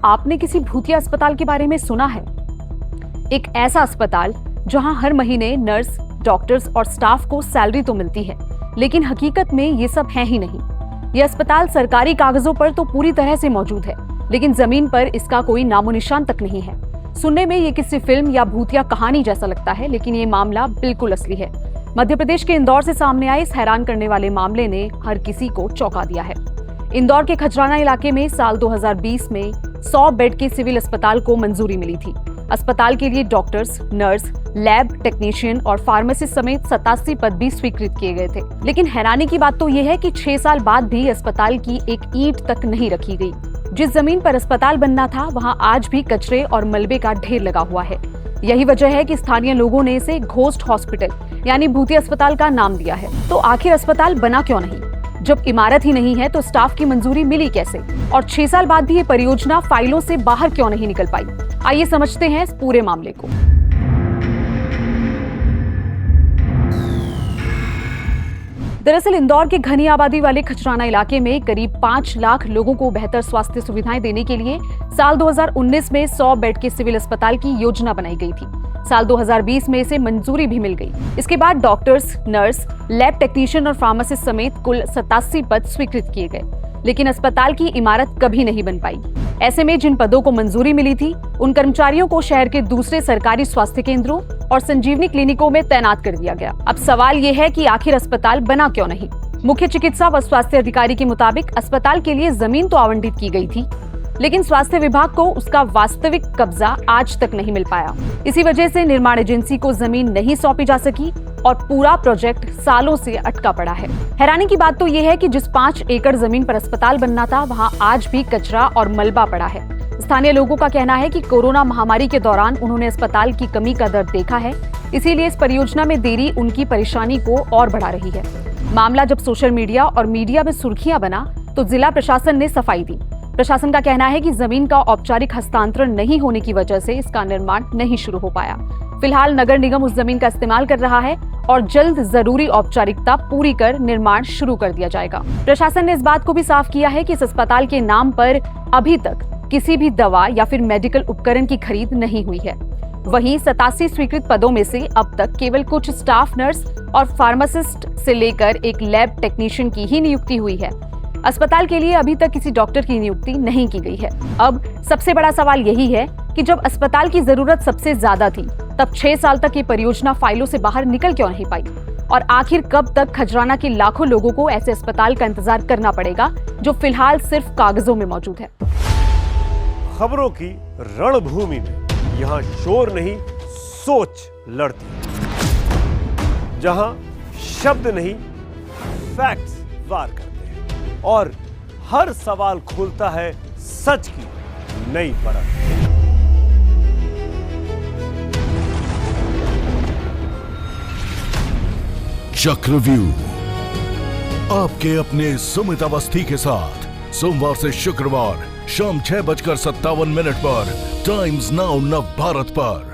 आपने किसी भूतिया अस्पताल के बारे में सुना है? एक ऐसा अस्पताल जहां हर महीने नर्स, डॉक्टर्स और स्टाफ को सैलरी तो मिलती है, लेकिन हकीकत में ये सब है ही नहीं। ये अस्पताल सरकारी कागजों पर तो पूरी तरह से मौजूद है, लेकिन जमीन पर इसका कोई नामो निशान तक नहीं है। सुनने में ये किसी फिल्म या भूतिया कहानी जैसा लगता है, लेकिन ये मामला बिल्कुल असली है। मध्य प्रदेश के इंदौर से सामने आए इस हैरान करने वाले मामले ने हर किसी को चौंका दिया है। इंदौर के खजराना इलाके में साल 2020 में 100 बेड के सिविल अस्पताल को मंजूरी मिली थी। अस्पताल के लिए डॉक्टर्स, नर्स, लैब टेक्नीशियन और फार्मासिस्ट समेत 87 पद भी स्वीकृत किए गए थे। लेकिन हैरानी की बात तो यह है कि 6 साल बाद भी अस्पताल की एक ईंट तक नहीं रखी गई। जिस जमीन पर अस्पताल बनना था, वहां आज भी कचरे और मलबे का ढेर लगा हुआ है। यही वजह है कि स्थानीय लोगों ने इसे घोस्ट हॉस्पिटल यानी भूतिया अस्पताल का नाम दिया है। तो आखिर अस्पताल बना क्यों नहीं? जब इमारत ही नहीं है तो स्टाफ की मंजूरी मिली कैसे? और 6 साल बाद भी ये परियोजना फाइलों से बाहर क्यों नहीं निकल पाई? आइए समझते हैं इस पूरे मामले को। दरअसल इंदौर के घनी आबादी वाले खजराना इलाके में करीब 5 लाख लोगों को बेहतर स्वास्थ्य सुविधाएं देने के लिए साल 2019 में 100 बेड के सिविल अस्पताल की योजना बनाई गई थी। साल 2020 में इसे मंजूरी भी मिल गई। इसके बाद डॉक्टर्स, नर्स, लैब टेक्नीशियन और फार्मासिस्ट समेत कुल 87 पद स्वीकृत किए गए, लेकिन अस्पताल की इमारत कभी नहीं बन पाई। ऐसे में जिन पदों को मंजूरी मिली थी, उन कर्मचारियों को शहर के दूसरे सरकारी स्वास्थ्य केंद्रों और संजीवनी क्लिनिकों में तैनात कर दिया गया। अब सवाल ये है कि आखिर अस्पताल बना क्यों नहीं? मुख्य चिकित्सा व स्वास्थ्य अधिकारी के मुताबिक अस्पताल के लिए जमीन तो आवंटित की गई थी, लेकिन स्वास्थ्य विभाग को उसका वास्तविक कब्जा आज तक नहीं मिल पाया। इसी वजह से निर्माण एजेंसी को जमीन नहीं सौंपी जा सकी और पूरा प्रोजेक्ट सालों से अटका पड़ा है। हैरानी की बात तो यह है कि जिस 5 एकड़ जमीन पर अस्पताल बनना था, वहां आज भी कचरा और मलबा पड़ा है। स्थानीय लोगों का कहना है कि कोरोना महामारी के दौरान उन्होंने अस्पताल की कमी का दर्द देखा है, इसीलिए इस परियोजना में देरी उनकी परेशानी को और बढ़ा रही है। मामला जब सोशल मीडिया और मीडिया में सुर्खियां बना, तो जिला प्रशासन ने सफाई दी। प्रशासन का कहना है कि जमीन का औपचारिक हस्तांतरण नहीं होने की वजह से इसका निर्माण नहीं शुरू हो पाया। फिलहाल नगर निगम उस जमीन का इस्तेमाल कर रहा है और जल्द जरूरी औपचारिकता पूरी कर निर्माण शुरू कर दिया जाएगा। प्रशासन ने इस बात को भी साफ किया है कि इस अस्पताल के नाम पर अभी तक किसी भी दवा या फिर मेडिकल उपकरण की खरीद नहीं हुई है। वहीं 87 स्वीकृत पदों में से अब तक केवल कुछ स्टाफ नर्स और फार्मासिस्ट से लेकर एक लैब टेक्नीशियन की ही नियुक्ति हुई है। अस्पताल के लिए अभी तक किसी डॉक्टर की नियुक्ति नहीं की गई है। अब सबसे बड़ा सवाल यही है कि जब अस्पताल की जरूरत सबसे ज्यादा थी, तब 6 साल तक ये परियोजना फाइलों से बाहर निकल क्यों नहीं पाई? और आखिर कब तक खजराना के लाखों लोगों को ऐसे अस्पताल का इंतजार करना पड़ेगा, जो फिलहाल सिर्फ कागजों में मौजूद है? खबरों की रणभूमि में यहाँ शोर नहीं, सोच लड़ती है। जहां शब्द नहीं, फैक्ट्स वार करते हैं और हर सवाल खोलता है सच की नई परत। चक्रव्यूह आपके अपने सुमित अवस्थी के साथ सोमवार से शुक्रवार शाम 6:57 पर टाइम्स नाउ नव भारत पर।